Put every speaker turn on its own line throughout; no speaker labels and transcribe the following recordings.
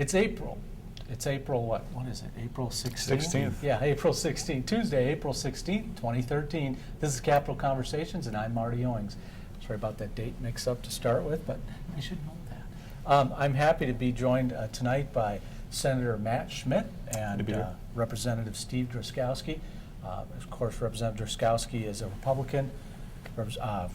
It's April. It's April, what is it? April 16th?
16th.
Yeah, April 16th, Tuesday, April 16th, 2013. This is Capital Conversations, and I'm Marty Owings. Sorry about that date mix-up to start with, but I should know that. I'm happy to be joined tonight by Senator Matt Schmit and Representative Steve Drazkowski. Of course, Representative Drazkowski is a Republican.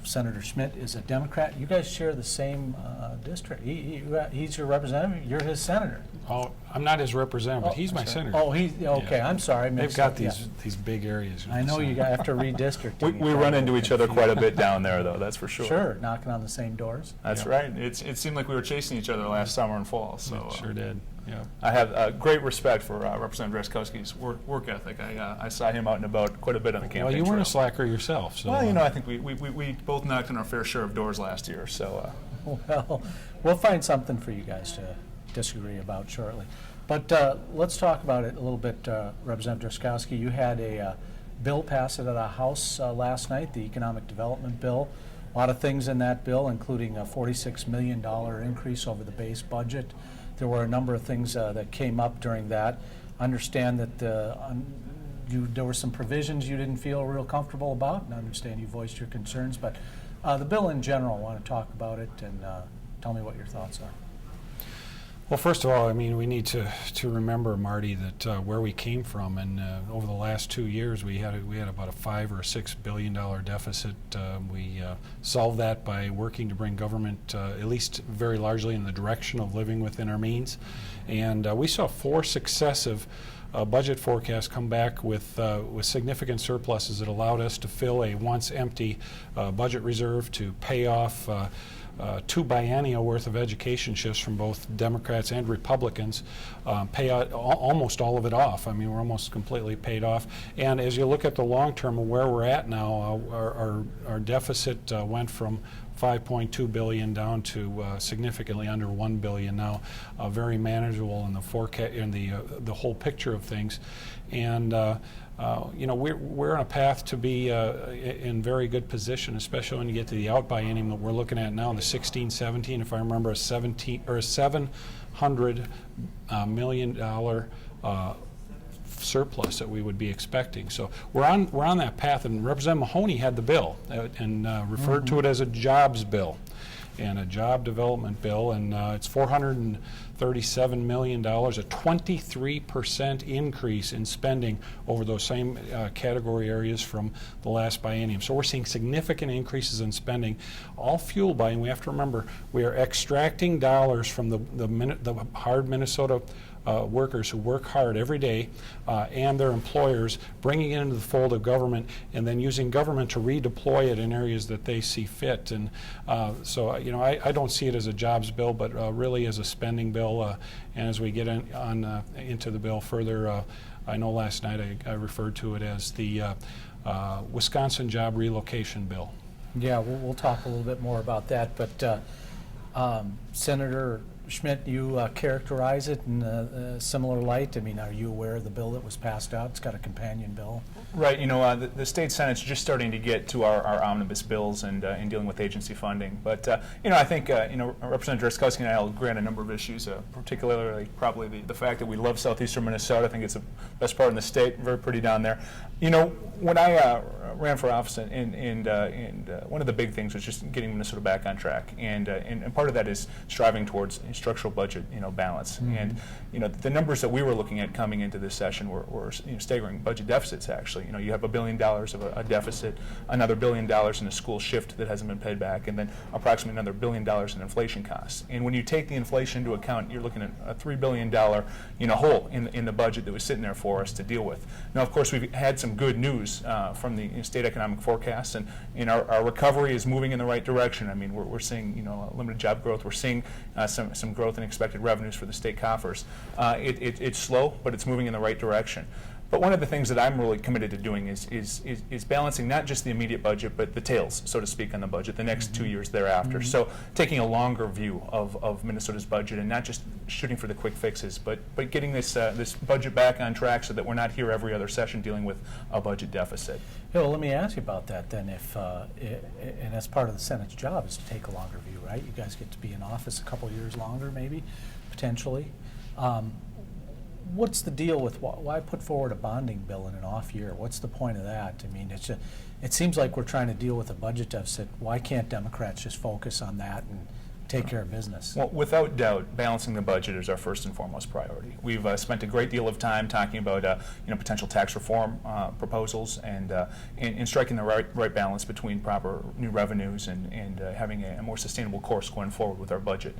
Senator Schmit is a Democrat. You guys share the same district. He's your representative. You're his senator.
Oh, I'm not his representative, but he's my senator.
Oh, he's okay.
Yeah.
I'm sorry.
They've got these big areas.
I know you have to redistrict.
We run into each other quite a bit down there, though. That's for sure.
Sure, knocking on the same doors.
That's right. It seemed like we were chasing each other last summer and fall. So
it sure did. Yeah.
I have great respect for Representative Drazkowski's work ethic. I saw him out and about quite a bit on the campaign
Well, you
trail.
weren't a slacker yourself. So,
well, I think we both knocked on our fair share of doors last year. So.
Well, we'll find something for you guys to disagree about shortly. But let's talk about it a little bit, Representative Drazkowski. You had a bill passed at the House last night, the Economic Development Bill. A lot of things in that bill, including a $46 million increase over the base budget. There were a number of things that came up during that. I understand that there were some provisions you didn't feel real comfortable about, and I understand you voiced your concerns, but the bill in general, I want to talk about it and tell me what your thoughts are.
Well, first of all, I mean, we need to remember, Marty, that where we came from, and over the last 2 years, we had about a $5 or $6 billion deficit. We solved that by working to bring government, at least very largely, in the direction of living within our means, and we saw 4 successive budget forecasts come back with significant surpluses that allowed us to fill a once empty budget reserve, to pay off 2 biennial worth of education shifts from both Democrats and Republicans, pay out almost all of it off. I mean, we're almost completely paid off. And as you look at the long term of where we're at now, our deficit went from $5.2 billion down to significantly under $1 billion now, very manageable in the forecast, in the whole picture of things. And we're on a path to be in very good position, especially when you get to the out biennium that we're looking at now, the 16-17. If I remember, a $700 million surplus that we would be expecting. So we're on that path. And Representative Mahoney had the bill and referred to it as a jobs bill and a job development bill, and it's $437 million, a 23% increase in spending over those same category areas from the last biennium. So we're seeing significant increases in spending, all fueled by, and we have to remember, we are extracting dollars from the hard Minnesota workers who work hard every day and their employers, bringing it into the fold of government and then using government to redeploy it in areas that they see fit. And so I don't see it as a jobs bill, but really as a spending bill. And as we get into the bill further, I know last night I referred to it as the Wisconsin Job Relocation Bill.
Yeah, we'll talk a little bit more about that, but Senator Schmit, you characterize it in a similar light. I mean, are you aware of the bill that was passed out? It's got a companion bill.
Right. The state Senate's just starting to get to our omnibus bills and in dealing with agency funding. But I think Representative Drazkowski and I will agree on a number of issues, particularly probably the fact that we love southeastern Minnesota. I think it's the best part in the state. Very pretty down there. When I ran for office, and one of the big things was just getting Minnesota back on track, and part of that is striving towards structural budget balance. Mm-hmm. And the numbers that we were looking at coming into this session were staggering budget deficits. Actually, you have $1 billion of a deficit, another $1 billion in a school shift that hasn't been paid back, and then approximately another $1 billion in inflation costs. And when you take the inflation into account, you're looking at a $3 billion hole in the budget that was sitting there for us to deal with. Now, of course, we've had some good news from the state economic forecasts, and our recovery is moving in the right direction. I mean, we're seeing limited job growth. We're seeing some growth in expected revenues for the state coffers. It's slow, but it's moving in the right direction. But one of the things that I'm really committed to doing is balancing not just the immediate budget, but the tails, so to speak, on the budget, the next 2 years thereafter. Mm-hmm. So taking a longer view of Minnesota's budget and not just shooting for the quick fixes, but getting this budget back on track so that we're not here every other session dealing with a budget deficit.
Yeah, well, let me ask you about that then. And that's part of the Senate's job is to take a longer view, right? You guys get to be in office a couple years longer, maybe, potentially. What's the deal with why put forward a bonding bill in an off year? What's the point of that? I mean, it seems like we're trying to deal with a budget deficit. Why can't Democrats just focus on that and take care of business?
Well, without doubt, balancing the budget is our first and foremost priority. We've spent a great deal of time talking about potential tax reform proposals and striking the right balance between proper new revenues and having a more sustainable course going forward with our budget.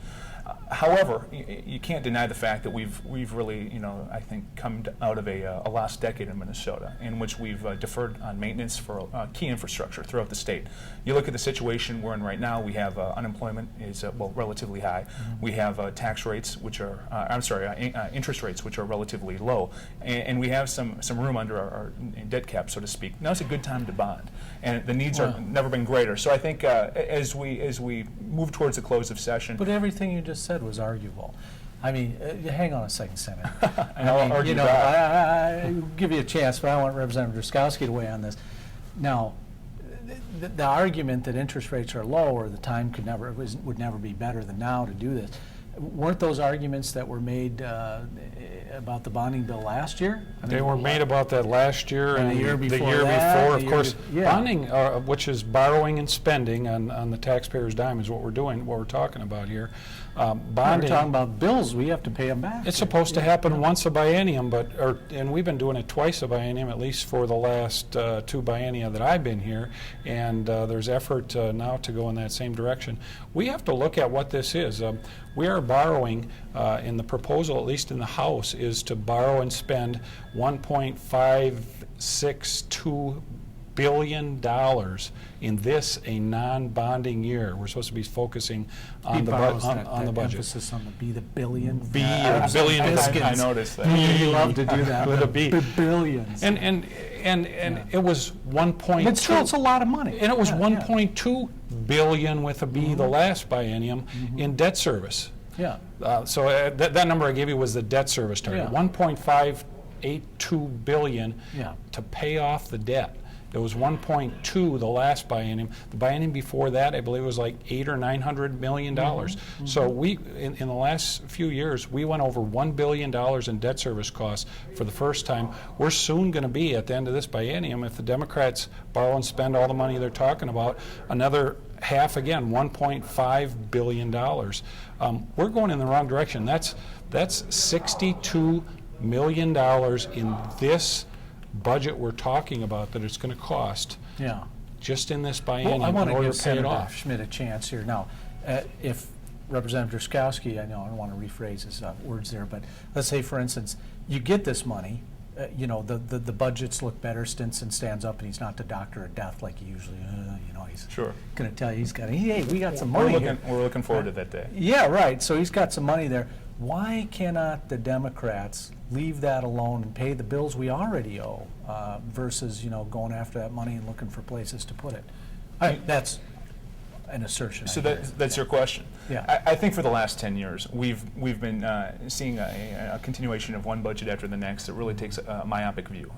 However, you can't deny the fact that we've really, I think, come out of a last decade in Minnesota in which we've deferred on maintenance for key infrastructure throughout the state. You look at the situation we're in right now. We have unemployment is relatively high.
Mm-hmm.
We have tax rates which are, interest rates which are relatively low, and we have some room under our debt cap, so to speak. Now's a good time to bond, and the needs are never been greater. So I think as we move towards the close of session.
But everything you just said was arguable. I mean, hang on a second, Senator.
I'll argue that.
I give you a chance, but I want Representative Drazkowski to weigh on this. Now, the argument that interest rates are low or the time would never be better than now to do this, weren't those arguments that were made about the bonding bill last year?
They were made about that last year
and the year before
of course. Bonding, which is borrowing and spending on the taxpayer's dime, is what we're talking about here. Bonding.
We're talking about bills. We have to pay them back.
It's supposed to happen once a biennium, and we've been doing it twice a biennium, at least for the last 2 biennia that I've been here, and there's effort now to go in that same direction. We have to look at what this is. We are borrowing, in the proposal, at least in the House, is to borrow and spend $1.562 billion in this, a non-bonding year. We're supposed to be focusing on the budget.
Emphasis on the the billion.
Billion.
I noticed that.
You love to do that.
With a B.
Billions.
And it was 1.2.
But still, it's a lot of money.
And it was 1.2 billion with a B the last biennium in debt service.
Yeah.
So that number I gave you was the debt service target. 1.582 billion to pay off the debt. It was 1.2 the last biennium. The biennium before that, I believe, was like $800 or $900 million. So we, in the last few years, we went over $1 billion in debt service costs for the first time. We're soon going to be, at the end of this biennium, if the Democrats borrow and spend all the money they're talking about, another half again, $1.5 billion. We're going in the wrong direction. That's $62 million in this budget we're talking about that it's going to cost just in this biennium
I want
in
to
order
give
to pay it
Senator
off.
Schmit a chance here. Now, if Representative Drazkowski, I know I don't want to rephrase his words there, but let's say, for instance, you get this money, the budgets look better, Stinson stands up and he's not the doctor of death like he usually, he's going to tell you, hey, we got some money here.
We're looking forward to that day.
Yeah, right. So he's got some money there. Why cannot the Democrats leave that alone and pay the bills we already owe versus, going after that money and looking for places to put it? That's an assertion.
So that's your question.
Yeah.
I think for the last 10 years, we've been seeing a continuation of one budget after the next that really takes a myopic view.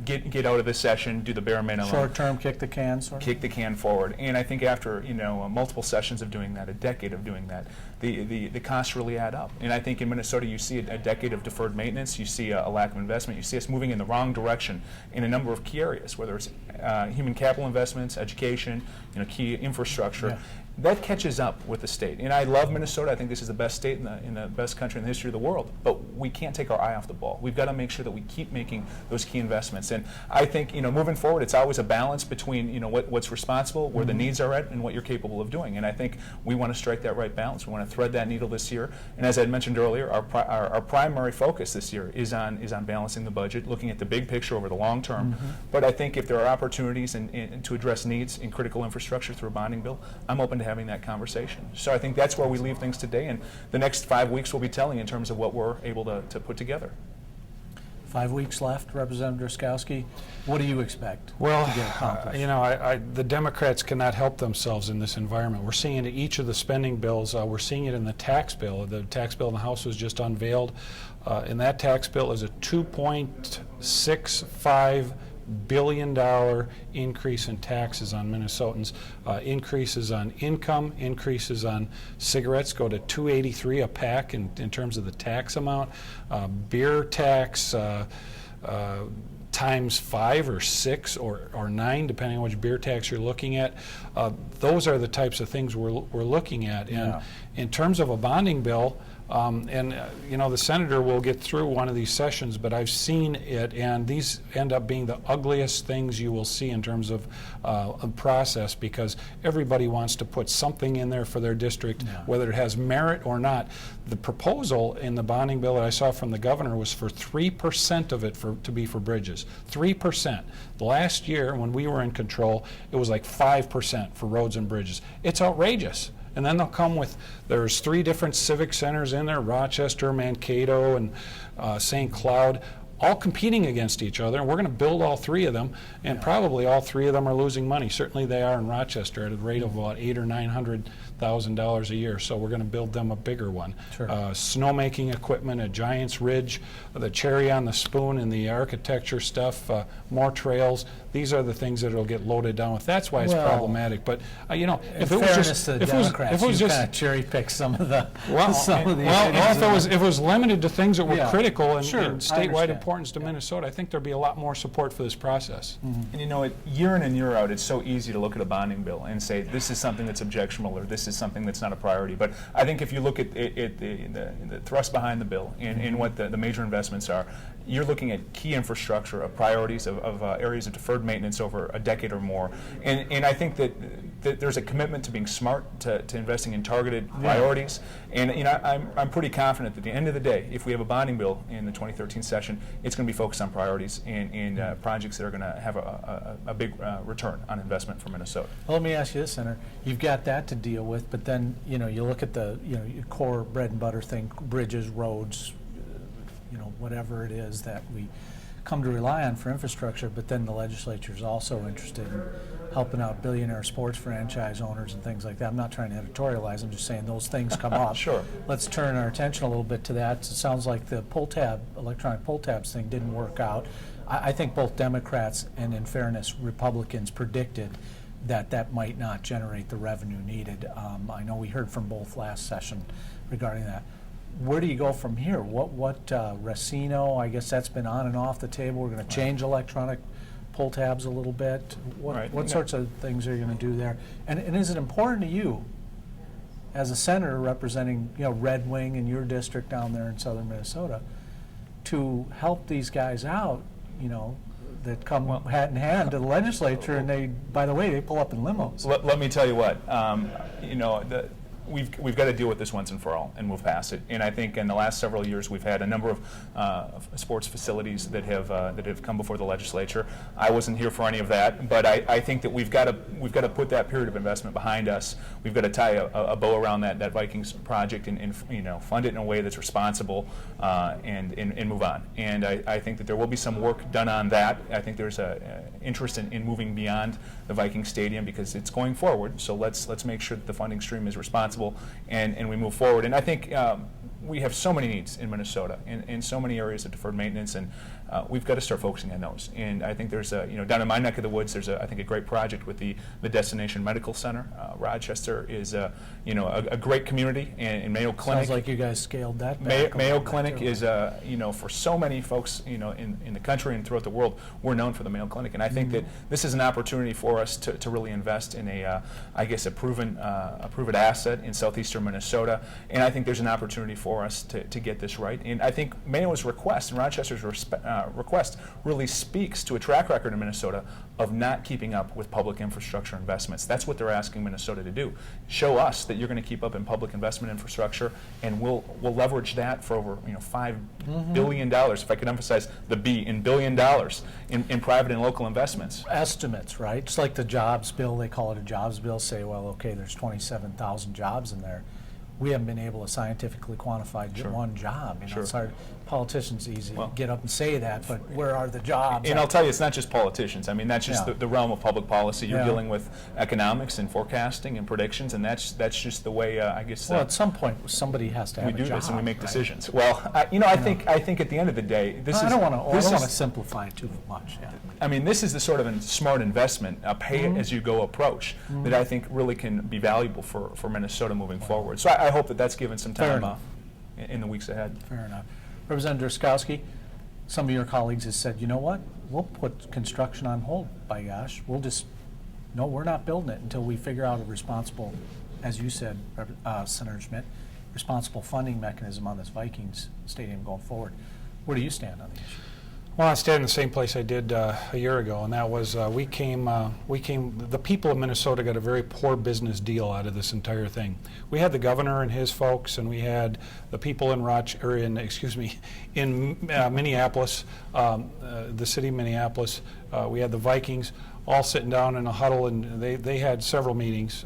Get out of this session, do the bare minimum.
Short term, kick the can, sort of?
Kick the can forward. And I think after multiple sessions of doing that, a decade of doing that, the costs really add up. And I think in Minnesota you see a decade of deferred maintenance, you see a lack of investment, you see us moving in the wrong direction in a number of key areas, whether it's human capital investments, education, key infrastructure. Yeah. That catches up with the state. And I love Minnesota. I think this is the best state in the best country in the history of the world. But we can't take our eye off the ball. We've got to make sure that we keep making those key investments. And I think, moving forward, it's always a balance between, what's responsible, where the needs are at, and what you're capable of doing. And I think we want to strike that right balance. We want to thread that needle this year. And as I had mentioned earlier, our primary focus this year is on balancing the budget, looking at the big picture over the long term. But I think if there are opportunities to address needs in critical infrastructure through a bonding bill, I'm open to having that conversation. So I think that's where we leave things today, and the next 5 weeks will be telling in terms of what we're able to put together.
5 weeks left, Representative Drazkowski. What do you expect to get accomplished?
The Democrats cannot help themselves in this environment. We're seeing it in each of the spending bills. We're seeing it in the tax bill. The tax bill in the House was just unveiled. In that tax bill is a $2.65 billion increase in taxes on Minnesotans. Increases on income, increases on cigarettes go to $2.83 a pack in terms of the tax amount. Beer tax times 5 or 6 or 9, depending on which beer tax you're looking at. Those are the types of things we're looking at. And in terms of a bonding bill, you know, the senator will get through one of these sessions, but I've seen it, and these end up being the ugliest things you will see in terms of a process, because everybody wants to put something in there for their district, whether it has merit or not. The proposal in the bonding bill that I saw from the governor was for 3% of it to be for bridges. 3%. Last year, when we were in control, it was like 5% for roads and bridges. It's outrageous. And then they'll come with, there's 3 different civic centers in there, Rochester, Mankato, and St. Cloud, all competing against each other. And we're going to build all 3 of them, and probably all 3 of them are losing money. Certainly they are in Rochester at a rate of about $800,000 or $900,000 a year. So we're going to build them a bigger one.
Sure.
Snowmaking equipment at Giants Ridge, the cherry on the spoon and the architecture stuff, more trails. These are the things that will get loaded down with. That's why it's problematic. But you know, if it was just,
to the Democrats, you kind of cherry pick some of the
if it was limited to things that were critical and statewide
importance
to Minnesota, I think there'd be a lot more support for this process.
And you know, year in and year out, it's so easy to look at a bonding bill and say this is something that's objectionable or this is something that's not a priority. But I think if you look at the thrust behind the bill and what the major investments are, you're looking at key infrastructure, of priorities, of areas of deferred maintenance over a decade or more. And I think that there's a commitment to being smart, to investing in targeted priorities. And you know, I'm pretty confident that at the end of the day, if we have a bonding bill in the 2013 session, it's going to be focused on priorities and projects that are going to have a big return on investment for Minnesota.
Well, let me ask you this, Senator. You've got that to deal with, but then you know, you look at the your core bread and butter thing: bridges, roads, you know, whatever it is that we come to rely on for infrastructure. But then the legislature is also interested in helping out billionaire sports franchise owners and things like that. I'm not trying to editorialize. I'm just saying those things come up.
Sure.
Let's turn our attention a little bit to that. It sounds like the electronic poll tabs thing didn't work out. I think both Democrats and, in fairness, Republicans predicted that might not generate the revenue needed. I know we heard from both last session regarding that. Where do you go from here? What Racino, I guess that's been on and off the table. We're going to change electronic poll tabs a little bit. What sorts of things are you going to do there? And is it important to you, as a senator representing Red Wing in your district down there in southern Minnesota, to help these guys out, that come hand in hand to the legislature, and they, by the way, they pull up in limos?
Let me tell you what, we've got to deal with this once and for all and move past it. And I think in the last several years we've had a number of sports facilities that have come before the legislature. I wasn't here for any of that, but I think that we've got to put that period of investment behind us. We've got to tie a bow around that Vikings project and fund it in a way that's responsible and move on. And I think that there will be some work done on that. I think there's a interest in moving beyond the Viking Stadium because it's going forward. So let's make sure that the funding stream is responsible and we move forward. And I think we have so many needs in Minnesota in so many areas of deferred maintenance, and we've got to start focusing on those. And I think there's down in my neck of the woods, there's I think a great project with the Destination Medical Center. Rochester is a great community, and Mayo Clinic.
Sounds like you guys scaled that back.
Mayo Clinic is for so many folks in the country and throughout the world, we're known for the Mayo Clinic, and I think that this is an opportunity for us to really invest in a proven asset in southeastern Minnesota, and I think there's an opportunity for us to get this right. And I think Mayo's request and Rochester's request really speaks to a track record in Minnesota of not keeping up with public infrastructure investments. That's what they're asking Minnesota to do. Show us that you're going to keep up in public investment infrastructure, and we'll leverage that for over $5 billion, if I could emphasize the B in $1 billion in private and local investments.
Estimates, right? It's like the jobs bill. They call it a jobs bill. Say, well, okay, there's 27,000 jobs in there. we haven't been able to scientifically quantify
Sure.
one job.
Sure.
It's hard. Politicians easy
Well,
to get up and say that, but where are the jobs?
And I'll tell you, it's not just politicians. I mean, that's just
Yeah.
the realm of public policy. You're
Yeah.
dealing with economics and forecasting and predictions, and that's just the way I guess.
Well, at some point, somebody has to have
we
a
do
job.
this and we make
right?
decisions. Well, I think at the end of the day, this
I
is.
don't want to. I
this
don't want to
is-
simplify it too much. Yeah.
I mean, this is the sort of a smart investment, a pay-as-you-go approach that I think really can be valuable for Minnesota moving forward. So I hope that that's given some
Fair
time
enough.
in the weeks ahead.
Fair enough. Representative Drazkowski, some of your colleagues have said, you know what, we'll put construction on hold, by gosh. No, we're not building it until we figure out a responsible, as you said, Senator Schmit, responsible funding mechanism on this Vikings stadium going forward. Where do you stand on the issue?
Well, I stayed in the same place I did a year ago, and that was the people of Minnesota got a very poor business deal out of this entire thing. We had the governor and his folks, and we had the people in Minneapolis, the city of Minneapolis. We had the Vikings all sitting down in a huddle, and they had several meetings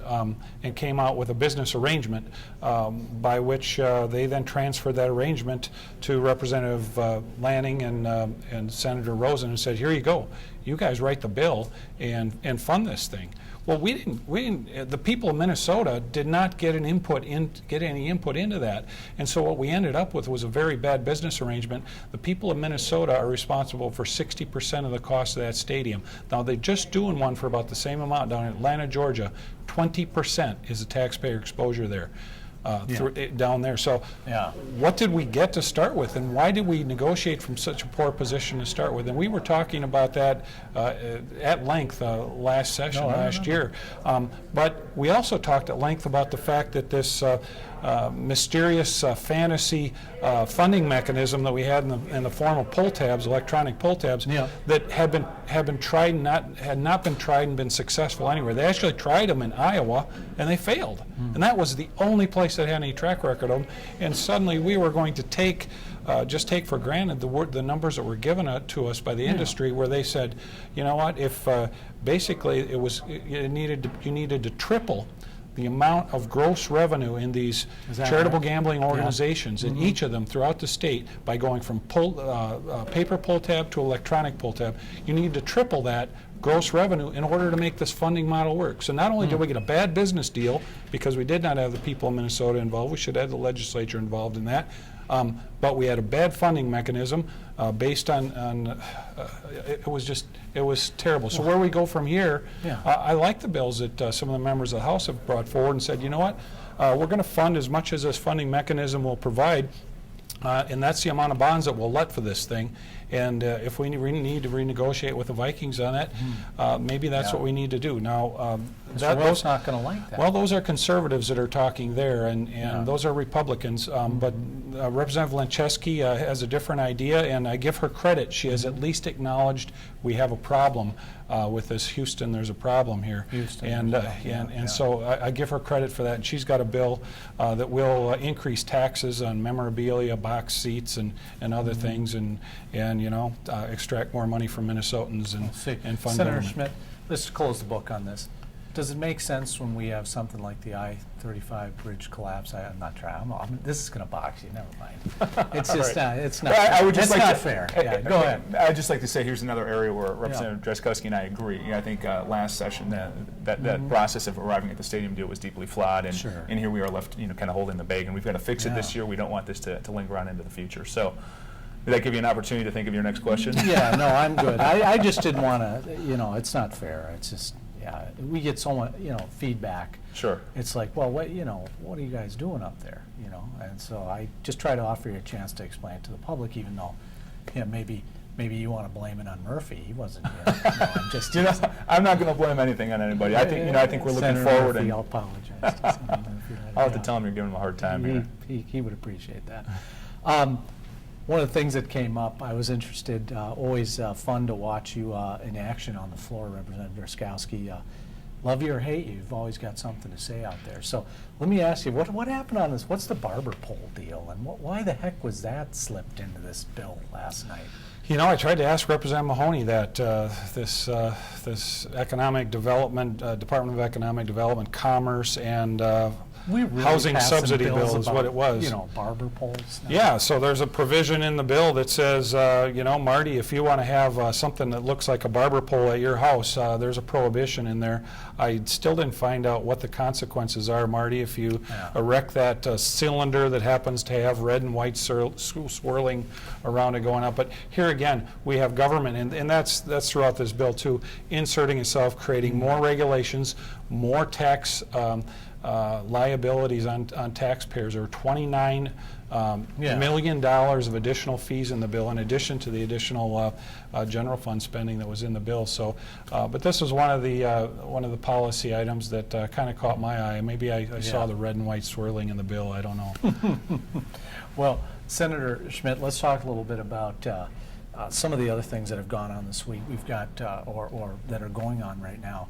and came out with a business arrangement by which they then transferred that arrangement to Representative Lanning and Senator Rosen and said, here you go, you guys write the bill and fund this thing. Well, we didn't. The people of Minnesota did not get any input into that, and so what we ended up with was a very bad business arrangement. The people of Minnesota are responsible for 60% of the cost of that stadium. Now they're just doing one for about the same amount down in Atlanta, Georgia. 20% is the taxpayer exposure there. Down there. So what did we get to start with, and why did we negotiate from such a poor position to start with? And we were talking about that at length last session, last year. But we also talked at length about the fact that this mysterious fantasy funding mechanism that we had in the form of pull tabs, electronic pull tabs, that had been tried and had not been tried and been successful anywhere. They actually tried them in Iowa and they failed, and that was the only place that had any track record of them. And suddenly we were going to just take for granted the numbers that were given to us by the industry, where they said, you know what, if basically you needed to triple the amount of gross revenue in these charitable gambling organizations, in each of them throughout the state, by going from paper pull tab to electronic pull tab. You need to triple that gross revenue in order to make this funding model work. So not only did we get a bad business deal because we did not have the people of Minnesota involved, we should have the legislature involved in that, but we had a bad funding mechanism based on it was terrible. So where we go from here, I like the bills that some of the members of the House have brought forward and said, you know what, we're going to fund as much as this funding mechanism will provide, and that's the amount of bonds that we'll let for this thing. And if we need to renegotiate with the Vikings on it, maybe that's what we need to do. Now,
those not going to like that.
Well, those are conservatives that are talking there, and those are Republicans. But Representative Lancheski has a different idea, and I give her credit. She has at least acknowledged we have a problem with this. Houston, there's a problem here. And so I give her credit for that. And she's got a bill that will increase taxes on memorabilia, box seats, and other things, and extract more money from Minnesotans and fund
Senator
government.
Schmit, let's close the book on this. Does it make sense when we have something like the I-35 bridge collapse? I'm not trying. This is going to box you. Never mind. It's just not. It's not.
I would just
it's
like
not
to,
fair. Go ahead.
I'd just like to say here's another area where Representative Drazkowski and I agree. I think last session that process of arriving at the stadium deal was deeply flawed, and here we are left, kind of holding the bag, and we've got to fix it this year. We don't want this to linger on into the future. So. Did that give you an opportunity to think of your next question?
Yeah, no, I'm good. I just didn't want to, it's not fair. It's just, we get so much, feedback.
Sure.
It's like, well, what are you guys doing up there, And so I just try to offer you a chance to explain it to the public, even though, maybe you want to blame it on Murphy. He wasn't here. No, I'm just.
I'm not going to blame anything on anybody. I think we're looking
Senator
forward.
Murphy, I'll apologize to Senator Murphy.
I'll have to tell him you're giving him a hard time here.
He would appreciate that. One of the things that came up, I was interested, always fun to watch you in action on the floor, Representative Drazkowski. Love you or hate you, you've always got something to say out there. So let me ask you, what happened on this? This barber pole deal, and why the heck was that slipped into this bill last night?
I tried to ask Representative Mahoney that this economic development, Department of Economic Development, Commerce, and
We really
housing
passing
subsidy
bills
bill is
about,
what it was.
You know, barber poles. now.
Yeah, so there's a provision in the bill that says, you know, Marty, if you want to have something that looks like a barber pole at your house, there's a prohibition in there. I still didn't find out what the consequences are, Marty, if you erect that cylinder that happens to have red and white swirling around it going up. But here again, we have government, and that's throughout this bill too, inserting itself, creating more regulations, more tax liabilities on taxpayers. There are $29 million of additional fees in the bill, in addition to the additional general fund spending that was in the bill. So, but this was one of the policy items that kind of caught my eye. Maybe I saw the red and white swirling in the bill. I don't know.
Well, Senator Schmit, let's talk a little bit about some of the other things that have gone on this week. We've got, or that are going on right now.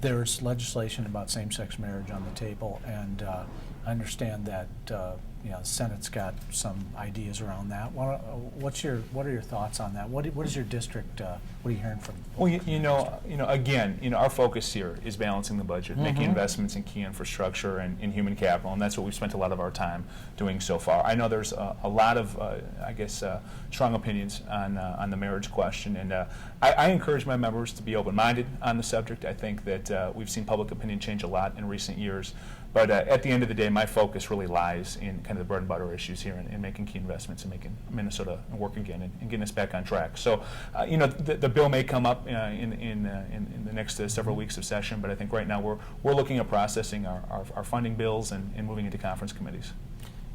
There's legislation about same-sex marriage on the table, and I understand that you know, the Senate's got some ideas around that. What are your thoughts on that? What is your district? What are you hearing from?
Well, you know, again, our focus here is balancing the budget, making investments in key infrastructure and in human capital, and that's what we've spent a lot of our time doing so far. I know there's a lot of, I guess, strong opinions on the marriage question, and I encourage my members to be open-minded on the subject. I think that we've seen public opinion change a lot in recent years. But at the end of the day, my focus really lies in kind of the bread and butter issues here, and making key investments and making Minnesota work again and getting us back on track. So, you know, the bill may come up in the next several weeks of session, but I think right now we're looking at processing our funding bills and moving into conference committees.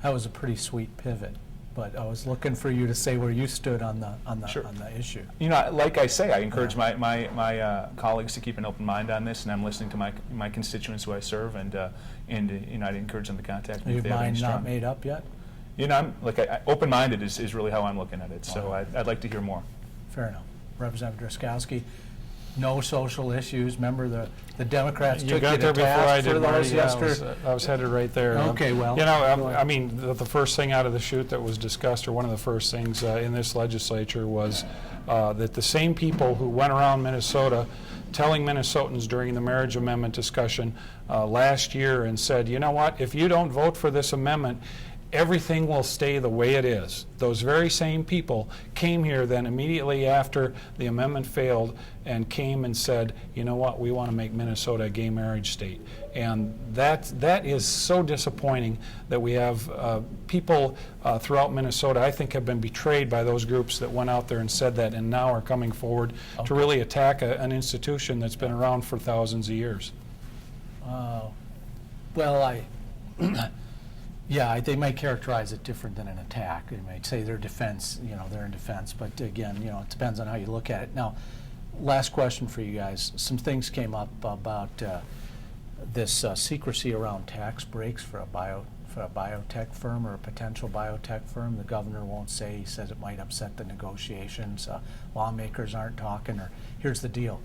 That was a pretty sweet pivot, but I was looking for you to say where you stood on the
Sure.
on the issue.
You know, like I say, I encourage my colleagues to keep an open mind on this, and I'm listening to my constituents who I serve, and you know, I'd encourage them to contact me
Are
if
your
they have any
mind
strong.
not made up yet?
You know, open-minded is really how I'm looking at it. So I'd like to hear more.
Fair enough. Representative Drazkowski, no social issues. Remember the Democrats
You
took
got
you
there
to
before I
task for
did,
those
Marty. Yeah,
yesterday.
I was headed right there.
Okay, well,
you know,
go ahead.
I mean, the first thing out of the chute that was discussed, or one of the first things in this legislature, was that the same people who went around Minnesota telling Minnesotans during the marriage amendment discussion last year and said, you know what, if you don't vote for this amendment, everything will stay the way it is. Those very same people came here then immediately after the amendment failed and came and said, you know what, we want to make Minnesota a gay marriage state. And that is so disappointing that we have people throughout Minnesota, I think, have been betrayed by those groups that went out there and said that, and now are coming forward to really attack an institution that's been around for thousands of years.
Well, yeah, they might characterize it different than an attack. They might say they're defense, you know, they're in defense. But again, you know, it depends on how you look at it. Now, last question for you guys. Some things came up about this secrecy around tax breaks for a biotech firm or a potential biotech firm. The governor won't say. He says it might upset the negotiations. Lawmakers aren't talking. Or here's the deal: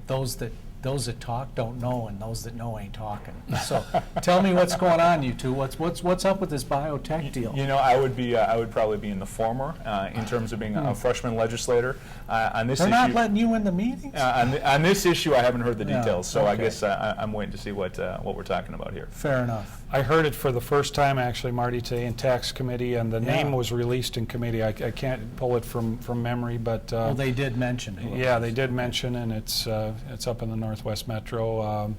those that talk don't know, and those that know ain't talking. So, tell me what's going on, you two. What's up with this biotech deal?
You know, I would probably be in the former in terms of being a freshman legislator on this
They're
issue.
not letting you in the meetings?
On this issue, I haven't heard the details, so I
okay.
guess I'm waiting to see what we're talking about here.
Fair enough.
I heard it for the first time, actually, Marty, today in tax committee, and the name was released in committee. I can't pull it from memory, but
Well, they did mention who it
yeah,
was.
they did mention, and it's up in the Northwest Metro.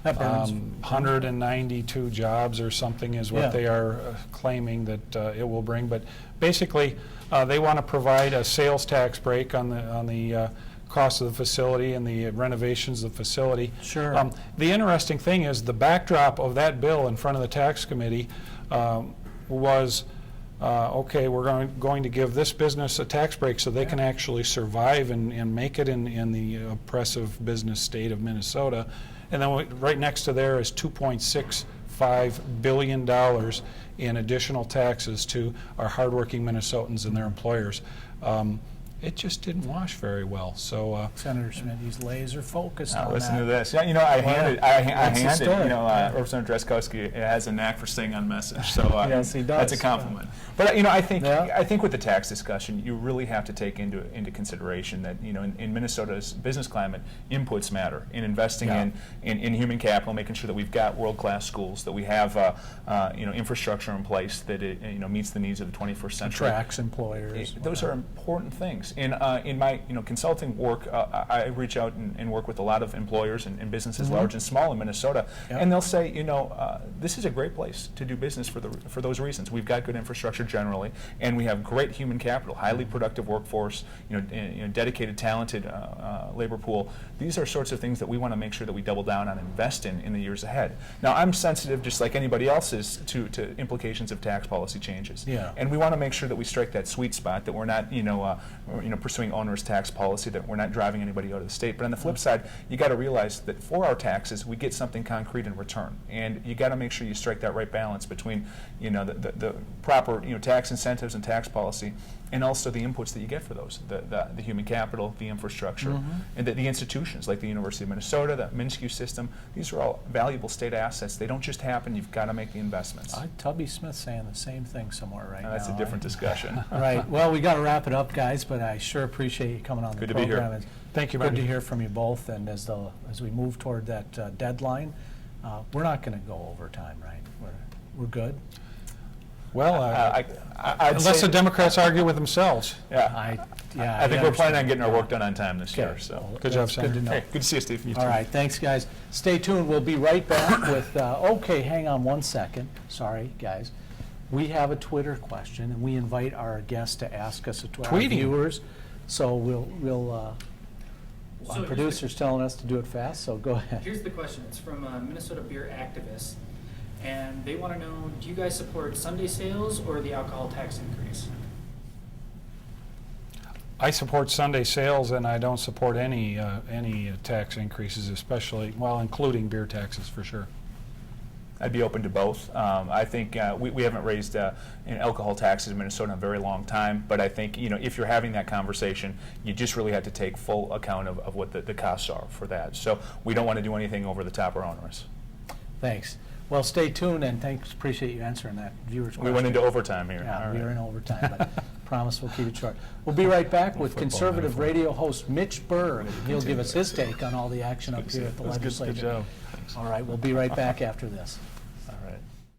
That burns.
192 jobs or something is what
Yeah.
they are claiming that it will bring. But basically, they want to provide a sales tax break on the cost of the facility and the renovations of the facility.
Sure.
The interesting thing is the backdrop of that bill in front of the tax committee was, okay, we're going to give this business a tax break so they can actually survive and make it in the oppressive business state of Minnesota. And then right next to there is $2.65 billion in additional taxes to our hardworking Minnesotans and their employers. it just didn't wash very well. So
Senator Schmit, he's laser focused
Now
on
listen
that.
to this. Yeah, I handed,
That's the story.
Representative Drazkowski has a knack for staying on message. So
Yes, he
that's a
does.
compliment. But I think
Yeah.
I think with the tax discussion, you really have to take into consideration that in Minnesota's business climate, inputs matter. In investing
Yeah.
in human capital, making sure that we've got world-class schools, that we have infrastructure in place that it meets the needs of the 21st century.
Attracts employers.
Those are important things. In my consulting work, I reach out and work with a lot of employers and businesses, large and small, in Minnesota,
Yep.
and they'll say, this is a great place to do business for those reasons. We've got good infrastructure generally, and we have great human capital, highly productive workforce, dedicated, talented labor pool. These are sorts of things that we want to make sure that we double down on and invest in the years ahead. Now, I'm sensitive, just like anybody else is, to implications of tax policy changes.
Yeah.
And we want to make sure that we strike that sweet spot, that we're not, pursuing onerous tax policy, that we're not driving anybody out of the state. But on the flip side, you got to realize that for our taxes, we get something concrete in return, and you got to make sure you strike that right balance between, the proper, tax incentives and tax policy, and also the inputs that you get for those, the human capital, the infrastructure, and the institutions like the University of Minnesota, the MnSCU system. These are all valuable state assets. They don't just happen. You've got to make the investments.
Tubby Smith's saying the same thing somewhere right now.
That's a different discussion.
Right. Well, we got to wrap it up, guys, but I sure appreciate you coming on the
Good to be
program.
here.
It's
Thank you,
good
Marty.
to hear from you both. And as we move toward that deadline, we're not going to go overtime, right? We're good.
well,
I'd
unless
say-
the Democrats argue with themselves.
Yeah. I think we're planning on getting our work done on time this year.
Okay.
So,
Well,
Good job,
that's good to know.
hey, good to see you, Steve.
All right, thanks, guys. Stay tuned. We'll be right back with, okay, hang on one second. Sorry, guys. We have a Twitter question, and we invite our guests to ask us a Twitter.
Tweeting.
Viewers. So we'll
So
our
here's
producer's telling us to do it fast, so go ahead.
Here's the question. It's from Minnesota Beer Activists, and they want to know, do you guys support Sunday sales or the alcohol tax increase?
I support Sunday sales, and I don't support any tax increases, especially, well, including beer taxes for sure.
I'd be open to both. I think we haven't raised alcohol taxes in Minnesota in a very long time, but I think if you're having that conversation, you just really have to take full account of what the costs are for that. So we don't want to do anything over the top or onerous.
Thanks. Well, stay tuned, and thanks. Appreciate you answering that viewer's question.
We went into overtime here.
Yeah,
All
we
right.
are in overtime, but promise we'll keep it short. We'll be right back with
Football
conservative
metaphor.
radio host Mitch Berg. He'll give us his take on all the action up here at the
That's good.
legislature.
Good job.
All right, we'll be right back after this.